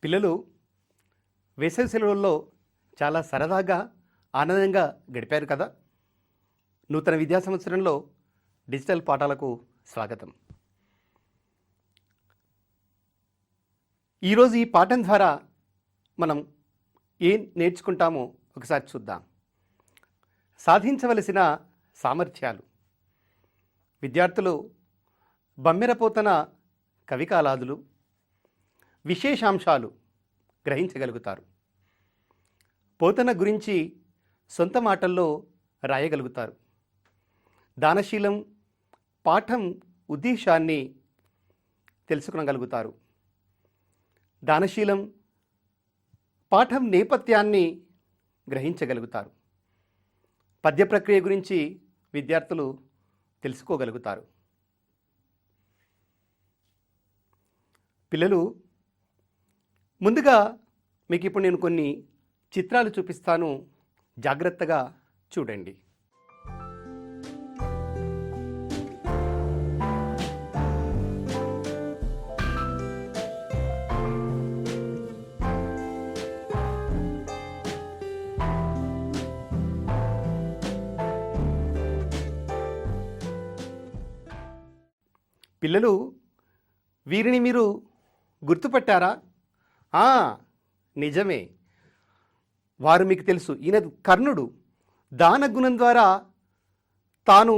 పిల్లలు వేసవి సెలవుల్లో చాలా సరదాగా ఆనందంగా గడిపారు కదా. నూతన విద్యా సంవత్సరంలో డిజిటల్ పాఠాలకు స్వాగతం. ఈరోజు ఈ పాఠం ద్వారా మనం ఏం నేర్చుకుంటామో ఒకసారి చూద్దాం. సాధించవలసిన సామర్థ్యాలు. విద్యార్థులు బమ్మెరపోతన కవికాలాదులు విశేషాంశాలు గ్రహించగలుగుతారు. పోతన గురించి సొంత మాటల్లో రాయగలుగుతారు. దానశీలం పాఠం ఉద్దేశాన్ని తెలుసుకొనగలుగుతారు. దానశీలం పాఠం నేపథ్యాన్ని గ్రహించగలుగుతారు. పద్య ప్రక్రియ గురించి విద్యార్థులు తెలుసుకోగలుగుతారు. పిల్లలు, ముందుగా మీకు ఇప్పుడు నేను కొన్ని చిత్రాలు చూపిస్తాను, జాగ్రత్తగా చూడండి. పిల్లలు, వీరిని మీరు గుర్తుపట్టారా? నిజమే, వారు మీకు తెలుసు. ఈయన కర్ణుడు. దానగుణం ద్వారా తాను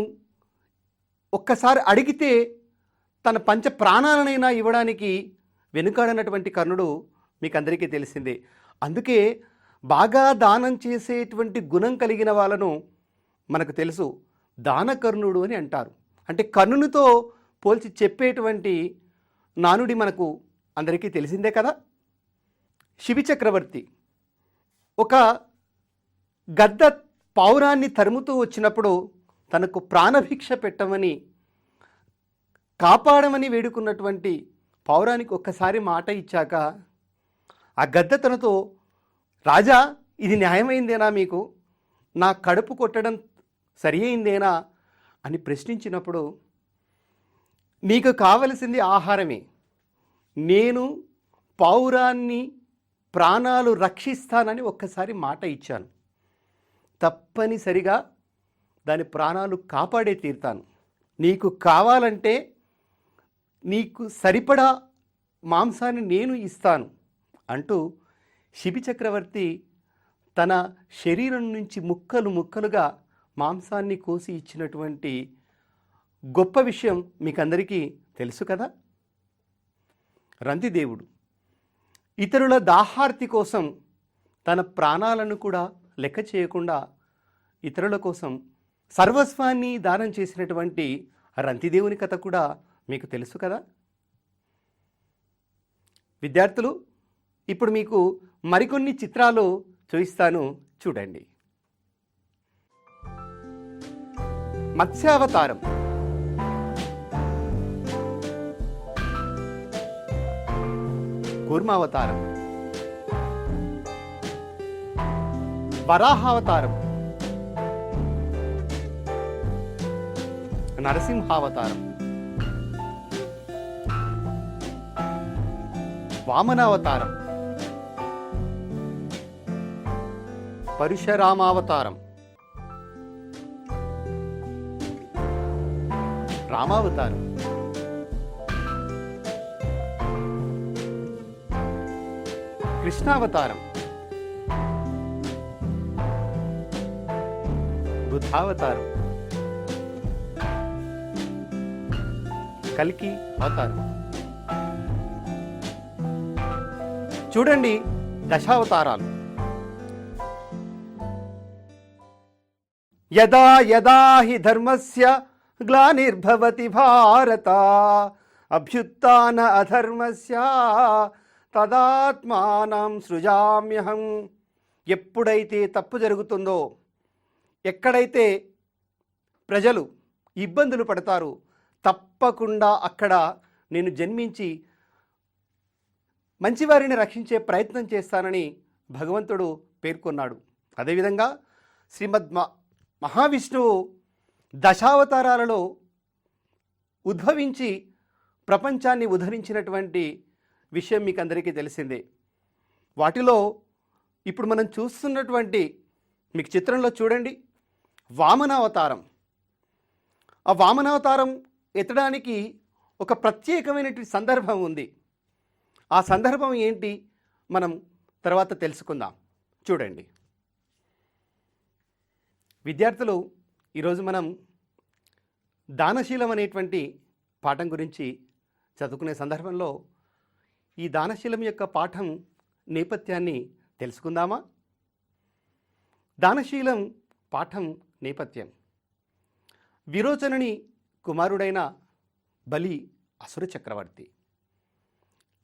ఒక్కసారి అడిగితే తన పంచ ప్రాణాలనైనా ఇవ్వడానికి వెనుకాడనటువంటి కర్ణుడు మీకు అందరికీ తెలిసిందే. అందుకే బాగా దానం చేసేటువంటి గుణం కలిగిన వాళ్ళను మనకు తెలుసు దానకర్ణుడు అని అంటారు. అంటే కర్ణునితో పోల్చి చెప్పేటువంటి నానుడి మనకు అందరికీ తెలిసిందే కదా. శిబి చక్రవర్తి ఒక గద్ద పావురాన్ని తరుముతూ వచ్చినప్పుడు తనకు ప్రాణభిక్ష పెట్టమని, కాపాడమని వేడుకున్నటువంటి పావురానికి ఒక్కసారి మాట ఇచ్చాక ఆ గద్ద తనతో, రాజా, ఇది న్యాయమైందేనా? మీకు నా కడుపు కొట్టడం సరి అయిందేనా అని ప్రశ్నించినప్పుడు, నీకు కావలసింది ఆహారమే, నేను పావురాన్ని ప్రాణాలు రక్షిస్తానని ఒక్కసారి మాట ఇచ్చాను, తప్పనిసరిగా దాని ప్రాణాలు కాపాడే తీరుతాను. నీకు కావాలంటే నీకు సరిపడా మాంసాన్ని నేను ఇస్తాను అంటూ శిబి చక్రవర్తి తన శరీరం నుంచి ముక్కలు ముక్కలుగా మాంసాన్ని కోసి ఇచ్చినటువంటి గొప్ప విషయం మీకు అందరికీ తెలుసు కదా. రంతిదేవుడు ఇతరుల దాహార్తి కోసం తన ప్రాణాలను కూడా లెక్క చేయకుండా ఇతరుల కోసం సర్వస్వాన్ని దానం చేసినటువంటి రంతిదేవుని కథ కూడా మీకు తెలుసు కదా. విద్యార్థులు, ఇప్పుడు మీకు మరికొన్ని చిత్రాలు చూపిస్తాను, చూడండి. మత్స్యావతారం. కూర్మావతారం. వరాహావతారం. నరసింహావతారం. వామనావతారం. పరశురామావతారం. రామావతారం. కృష్ణావతారం. బుద్ధావతారం. కల్కి అవతారం. చూడండి, దశావతారాలు. యదా యదా హి ధర్మస్య గ్లానిర్భవతి భారత అభ్యుత్థాన అధర్మస్య తదాత్మానం సృజామ్యహం. ఎప్పుడైతే తప్పు జరుగుతుందో, ఎక్కడైతే ప్రజలు ఇబ్బందులు పడతారో, తప్పకుండా అక్కడ నేను జన్మించి మంచివారిని రక్షించే ప్రయత్నం చేస్తానని భగవంతుడు పేర్కొన్నాడు. అదేవిధంగా శ్రీమద్ మహావిష్ణువు దశావతారాలలో ఉద్భవించి ప్రపంచాన్ని ఉద్ధరించినటువంటి విషయం మీకు అందరికీ తెలిసిందే. వాటిలో ఇప్పుడు మనం చూస్తున్నటువంటి మీకు చిత్రంలో చూడండి వామనావతారం. ఆ వామనావతారం ఎత్తడానికి ఒక ప్రత్యేకమైనటువంటి సందర్భం ఉంది. ఆ సందర్భం ఏంటి మనం తర్వాత తెలుసుకుందాం. చూడండి విద్యార్థులు, ఈరోజు మనం దానశీలం అనేటువంటి పాఠం గురించి చదువుకునే సందర్భంలో ఈ దానశీలం యొక్క పాఠం నేపథ్యాన్ని తెలుసుకుందామా? దానశీలం పాఠం నేపథ్యం: విరోచనుని కుమారుడైన బలి అసుర చక్రవర్తి.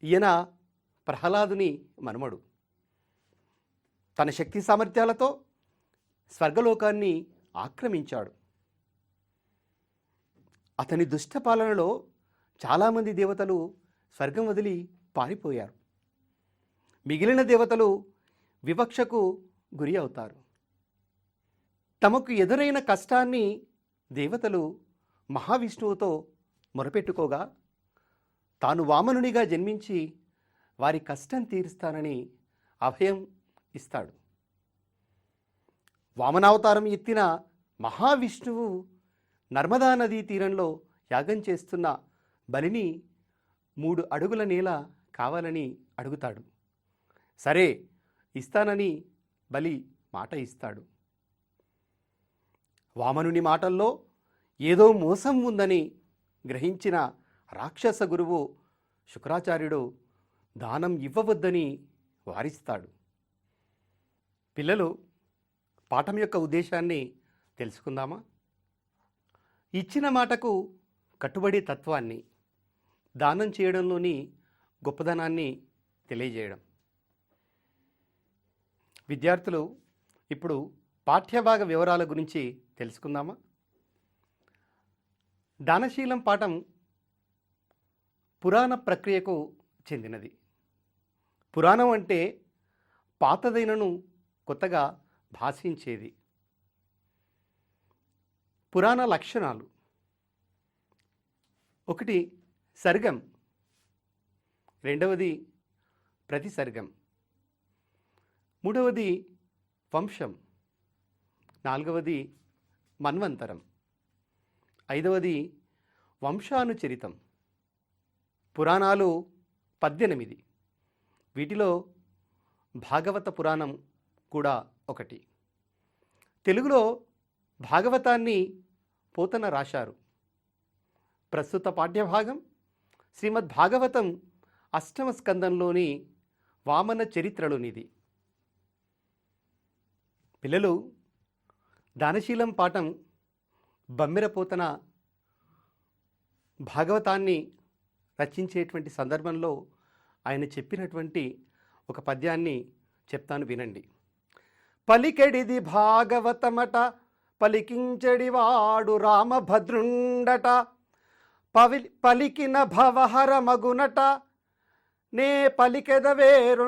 ఈయన ప్రహ్లాదుని మనుమడు. తన శక్తి సామర్థ్యాలతో స్వర్గలోకాన్ని ఆక్రమించాడు. అతని దుష్ట పాలనలో చాలామంది దేవతలు స్వర్గం వదిలి పారిపోయారు. మిగిలిన దేవతలు వివక్షకు గురి అవుతారు. తమకు ఎదురైన కష్టాన్ని దేవతలు మహావిష్ణువుతో మొరపెట్టుకోగా తాను వామనునిగా జన్మించి వారి కష్టం తీరుస్తానని అభయం ఇస్తాడు. వామనావతారం ఎత్తిన మహావిష్ణువు నర్మదా నదీ తీరంలో యాగం చేస్తున్న బలిని 3 అడుగుల నేల కావాలని అడుగుతాడు. సరే ఇస్తానని బలి మాట ఇస్తాడు. వామనుని మాటల్లో ఏదో మోసం ఉందని గ్రహించిన రాక్షస గురువు శుక్రాచార్యుడు దానం ఇవ్వవద్దని వారిస్తాడు. పిల్లలు, పాఠం యొక్క ఉద్దేశాన్ని తెలుసుకుందామా? ఇచ్చిన మాటకు కట్టుబడి తత్వాన్ని, దానం చేయడంలోని గొప్పదనాన్ని తెలియజేయడం. విద్యార్థులు, ఇప్పుడు పాఠ్యభాగ వివరాల గురించి తెలుసుకుందామా? దానశీలం పాఠం పురాణ ప్రక్రియకు చెందినది. పురాణం అంటే పాతదైనను కొత్తగా భాషించేది. పురాణ లక్షణాలు: 1 సర్గం, 2వది ప్రతిసర్గం, 3వది వంశం, 4వది మన్వంతరం, 5వది వంశానుచరితం. పురాణాలు 18. వీటిలో భాగవత పురాణం కూడా ఒకటి. తెలుగులో భాగవతాన్ని పోతన రాశారు. ప్రస్తుత పాఠ్యభాగం శ్రీమద్ భాగవతం 8వ స్కందంలోని వామన చరిత్రలోనిది. పిల్లలు, దానశీలం పాఠం బమ్మెర పోతన భాగవతాన్ని రచించేటువంటి సందర్భంలో ఆయన చెప్పినటువంటి ఒక పద్యాన్ని చెప్తాను, వినండి. పలికెడిది భాగవతమట, పలికించెడివాడు రామభద్రుండట, పలికిన భవహర మగునట, నే పలికెదవేరుండుగాధ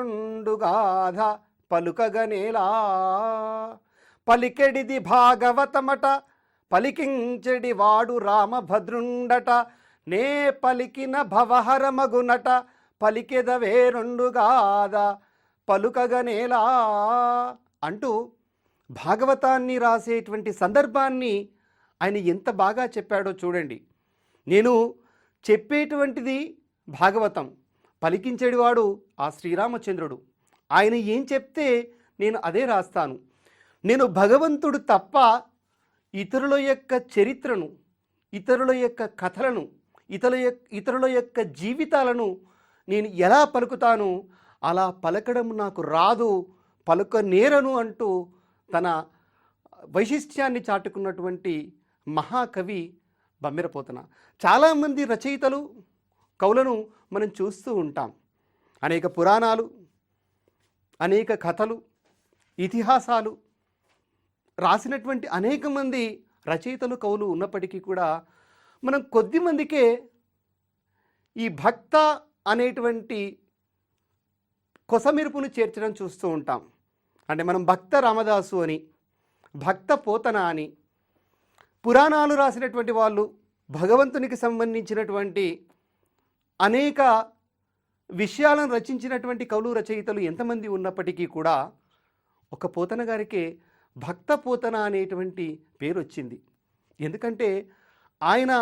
పలుకగనేలా. పలికెడిది భాగవతమట, పలికించెడివాడు రామభద్రుండట, నే పలికిన భవహర మగునట, పలికెదవేరుండుగాధ పలుకగనేలా అంటూ భాగవతాన్ని రాసేటువంటి సందర్భాన్ని ఆయన ఎంత బాగా చెప్పాడో చూడండి. నేను చెప్పేటువంటిది భాగవతం, పలికించేవాడు ఆ శ్రీరామచంద్రుడు. ఆయన ఏం చెప్తే నేను అదే రాస్తాను. నేను భగవంతుడు తప్ప ఇతరుల యొక్క చరిత్రను, ఇతరుల యొక్క కథలను, ఇతరుల యొక్క జీవితాలను నేను ఎలా పలుకుతాను, అలా పలకడం నాకు రాదు, పలుకనేరను అంటూ తన వైశిష్ట్యాన్ని చాటుకున్నటువంటి మహాకవి బమ్మెర పోతన. చాలామంది రచయితలు, కవులను మనం చూస్తూ ఉంటాం. అనేక పురాణాలు, అనేక కథలు, ఇతిహాసాలు రాసినటువంటి అనేక మంది రచయితలు, కవులు ఉన్నప్పటికీ కూడా మనం కొద్దిమందికే ఈ భక్త అనేటువంటి కొసమెరుపును చేర్చడం చూస్తూ ఉంటాం. అంటే మనం భక్త రామదాసు అని, భక్త పోతన అని, పురాణాలు రాసినటువంటి వాళ్ళు, భగవంతునికి సంబంధించినటువంటి అనేక విషయాలను రచించినటువంటి కవులు రచయితలు ఎంతమంది ఉన్నప్పటికీ కూడా ఒక పోతన గారికే భక్త పోతన అనేటువంటి పేరు వచ్చింది. ఎందుకంటే ఆయన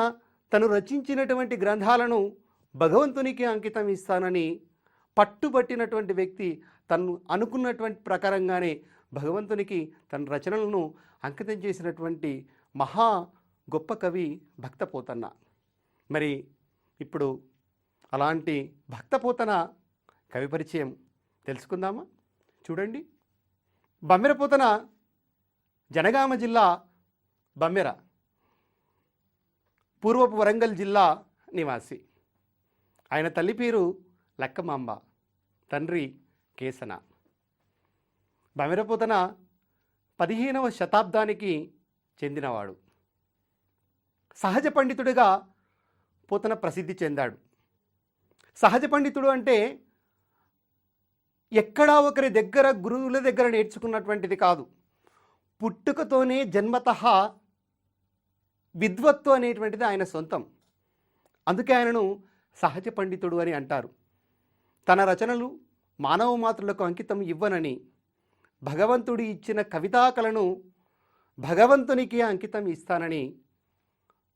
తను రచించినటువంటి గ్రంథాలను భగవంతునికి అంకితం ఇస్తానని పట్టుబట్టినటువంటి వ్యక్తి, తను అనుకున్నటువంటి ప్రకారంగానే భగవంతునికి తన రచనలను అంకితం చేసినటువంటి మహా గొప్ప కవి భక్త పోతన్న. మరి ఇప్పుడు అలాంటి భక్త పోతన కవి పరిచయం తెలుసుకుందామా? చూడండి, బమ్మెర పోతన జనగామ జిల్లా బమ్మెర, పూర్వపు వరంగల్ జిల్లా నివాసి. ఆయన తల్లి పేరు లక్కమాంబ, తండ్రి కేసన. బమ్మెర పోతన 15వ శతాబ్దానికి చెందినవాడు. సహజ పండితుడిగా పోతన ప్రసిద్ధి చెందాడు. సహజ పండితుడు అంటే ఎక్కడా ఒకరి దగ్గర, గురువుల దగ్గర నేర్చుకున్నటువంటిది కాదు. పుట్టుకతోనే జన్మతః విద్వత్తు అనేటువంటిది ఆయన సొంతం. అందుకే ఆయనను సహజ పండితుడు అని అంటారు. తన రచనలు మానవ మాతృలకు అంకితం ఇవ్వనని, భగవంతుడు ఇచ్చిన కవితాకలను భగవంతునికి అంకితం ఇస్తానని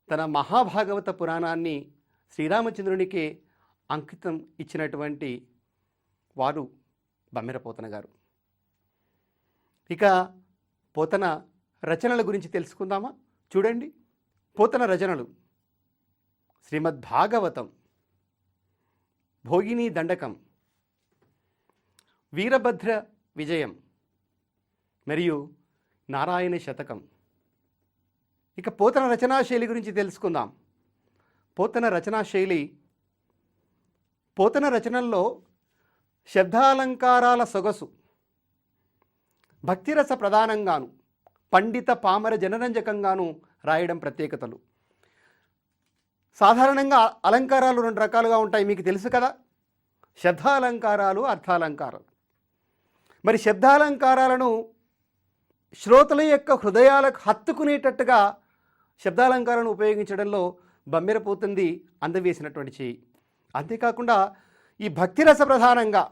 తన మహాభాగవత పురాణాన్ని శ్రీరామచంద్రునికే అంకితం ఇచ్చినటువంటి వారు బమ్మెర పోతన గారు. ఇక పోతన రచనల గురించి తెలుసుకుందామా? చూడండి, పోతన రచనలు: శ్రీమద్భాగవతం, భోగిని దండకం, వీరభద్ర విజయం మరియు నారాయణ శతకం. ఇక పోతన రచనా శైలి గురించి తెలుసుకుందాం. పోతన రచనా శైలి: పోతన రచనల్లో శబ్దాలంకారాల సొగసు, భక్తిరస ప్రధానంగాను, పండిత పామర జనరంజకంగాను రాయడం ప్రత్యేకతలు. సాధారణంగా అలంకారాలు 2 రకాలుగా ఉంటాయి, మీకు తెలుసు కదా, శబ్దాలంకారాలు, అర్థాలంకారాలు. మరి శబ్దాలంకారాలను శ్రోతల యొక్క హృదయాలకు హత్తుకునేటట్టుగా శబ్దాలంకారాలను ఉపయోగించడంలో బమ్మెర పోతుంది అందవేసినటువంటి చేయి. అంతేకాకుండా ఈ భక్తిరస ప్రధానంగా,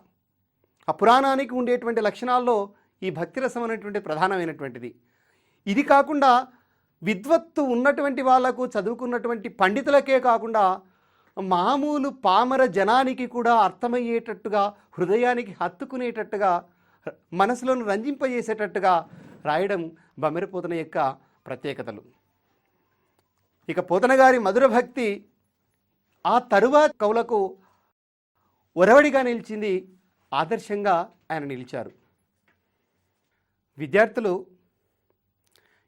ఆ పురాణానికి ఉండేటువంటి లక్షణాల్లో ఈ భక్తిరసం అనేటువంటి ప్రధానమైనటువంటిది. ఇది కాకుండా విద్వత్తు ఉన్నటువంటి వాళ్లకు, చదువుకున్నటువంటి పండితులకే కాకుండా మామూలు పామర జనానికి కూడా అర్థమయ్యేటట్టుగా, హృదయానికి హత్తుకునేటట్టుగా, మనసులను రంజింపజేసేటట్టుగా రాయడం బమ్మెర పోతన యొక్క ప్రత్యేకతలు. ఇక పోతన గారి మధుర భక్తి ఆ తరువాత కవులకు ఒరవడిగా నిలిచింది, ఆదర్శంగా ఆయన నిలిచారు. విద్యార్థులు,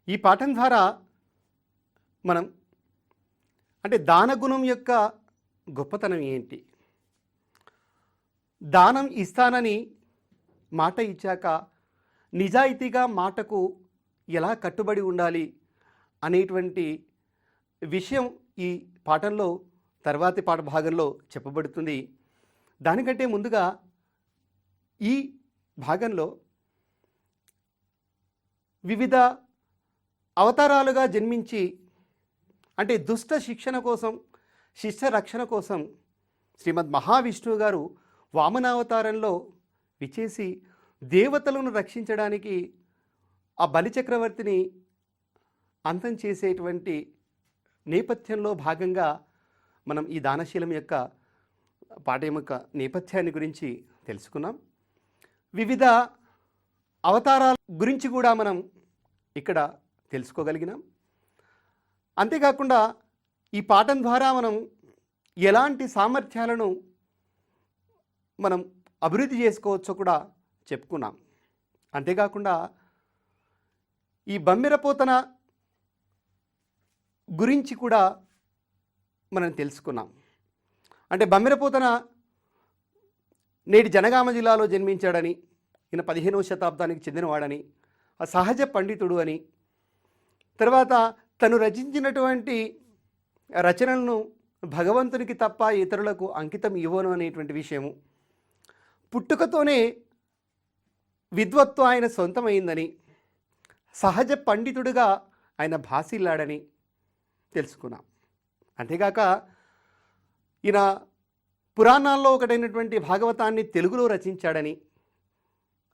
ఈ పాఠం ద్వారా మనం దానగుణం యొక్క గొప్పతనం ఏంటి, దానం ఇస్తానని మాట ఇచ్చాక నిజాయితీగా మాటకు ఎలా కట్టుబడి ఉండాలి అనేటువంటి విషయం ఈ పాఠంలో తర్వాతి పాఠ భాగంలో చెప్పబడుతుంది. దానికంటే ముందుగా ఈ భాగంలో వివిధ అవతారాలుగా జన్మించి, దుష్ట శిక్షణ కోసం, శిష్య రక్షణ కోసం శ్రీమద్ మహావిష్ణువు గారు వామనావతారంలో విచేసి దేవతలను రక్షించడానికి ఆ బలిచక్రవర్తిని అంతం చేసేటువంటి నేపథ్యంలో భాగంగా మనం ఈ దానశీలం యొక్క పాఠం యొక్క నేపథ్యాన్ని గురించి తెలుసుకున్నాం. వివిధ అవతారాల గురించి కూడా మనం ఇక్కడ తెలుసుకోగలిగినాం. అంతేకాకుండా ఈ పాఠం ద్వారా మనం ఎలాంటి సామర్థ్యాలను మనం అభివృద్ధి చేసుకోవచ్చో కూడా చెప్పుకున్నాం. అంతేకాకుండా ఈ బమ్మెర పోతన గురించి కూడా మనం తెలుసుకున్నాం. బమ్మెర పోతన నేటి జనగామ జిల్లాలో జన్మించాడని, ఈయన 15వ శతాబ్దానికి చెందినవాడని, సహజ పండితుడు అని, తర్వాత తను రచించినటువంటి రచనలను భగవంతునికి తప్ప ఇతరులకు అంకితం ఇవ్వను అనేటువంటి విషయము, పుట్టుకతోనే విద్వత్తు ఆయన సొంతమైందని, సహజ పండితుడిగా ఆయన భాసిల్లాడని తెలుసుకున్నాం. అంతేగాక ఈయన పురాణాల్లో ఒకటైనటువంటి భాగవతాన్ని తెలుగులో రచించాడని,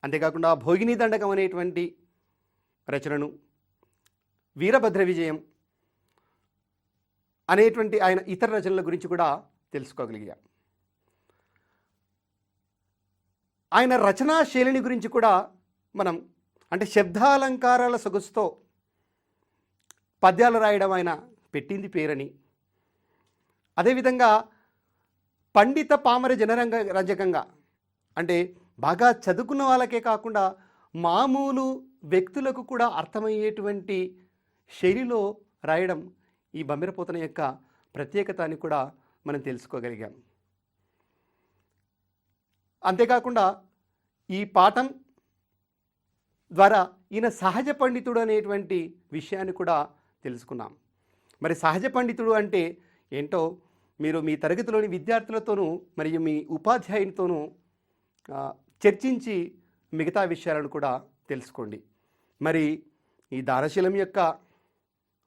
అంతేకాకుండా భోగిని దండకం అనేటువంటి రచనను, వీరభద్ర విజయం అనేటువంటి ఆయన ఇతర రచనల గురించి కూడా తెలుసుకోగలిగాం. ఆయన రచనా శైలిని గురించి కూడా మనం అంటే శబ్దాలంకారాల సొగసుతో పద్యాలు రాయడం ఆయన పెట్టింది పేరని, అదేవిధంగా పండిత పామర రజకంగా అంటే బాగా చదువుకున్న వాళ్ళకే కాకుండా మామూలు వ్యక్తులకు కూడా అర్థమయ్యేటువంటి శైలిలో రాయడం ఈ బమ్మెరపోతన యొక్క ప్రత్యేకత అని కూడా మనం తెలుసుకోగలిగాం. అంతేకాకుండా ఈ పాఠం ద్వారా ఈయన సహజ పండితుడు అనేటువంటి విషయాన్ని కూడా తెలుసుకున్నాం. మరి సహజ పండితుడు అంటే ఏంటో మీరు మీ తరగతిలోని విద్యార్థులతోనూ మరియు మీ ఉపాధ్యాయునితోనూ చర్చించి మిగతా విషయాలను కూడా తెలుసుకోండి. మరి ఈ దానశీలం యొక్క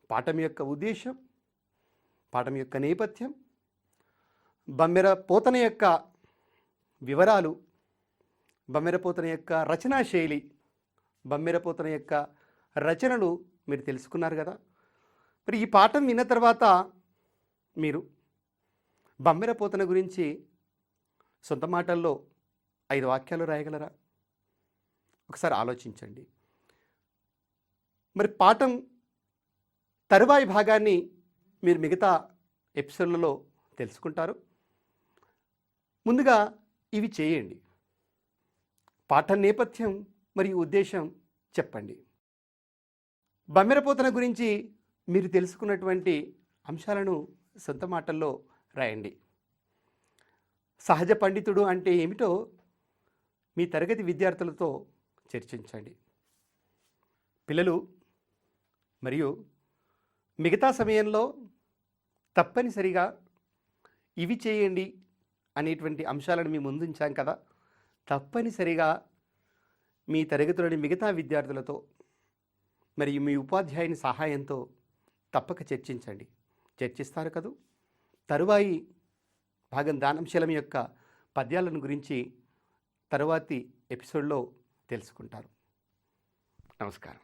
పాఠం యొక్క ఉద్దేశం, పాఠం యొక్క నేపథ్యం, బమ్మెరపోతన యొక్క వివరాలు, బమ్మెరపోతన యొక్క రచనా శైలి, బమ్మెరపోతన యొక్క రచనలు మీరు తెలుసుకున్నారు కదా. మరి ఈ పాఠం విన్న తర్వాత మీరు బమ్మెరపోతన గురించి సొంత మాటల్లో 5 వాక్యాలు రాయగలరా? ఒకసారి ఆలోచించండి. మరి పాఠం తరువాయి భాగాన్ని మీరు మిగతా ఎపిసోడ్లలో తెలుసుకుంటారు. ముందుగా ఇవి చేయండి. పాఠ నేపథ్యం మరియు ఉద్దేశం చెప్పండి. బమ్మెరపోతన గురించి మీరు తెలుసుకున్నటువంటి అంశాలను సొంత మాటల్లో రాయండి. సహజ పండితుడు అంటే ఏమిటో మీ తరగతి విద్యార్థులతో చర్చించండి. పిల్లలు మరియు మిగతా సమయంలో తప్పనిసరిగా ఇవి చేయండి అనేటువంటి అంశాలను మీ ముందు ఉంచాం కదా, తప్పనిసరిగా మీ తరగతిలోని మిగతా విద్యార్థులతో మరియు మీ ఉపాధ్యాయుని సహాయంతో తప్పక చర్చించండి. చర్చిస్తారు కదూ. తరువాయి భాగం దానంశీలం యొక్క పద్యాలను గురించి తరువాతి ఎపిసోడ్లో తెలుసుకుంటారు. నమస్కారం.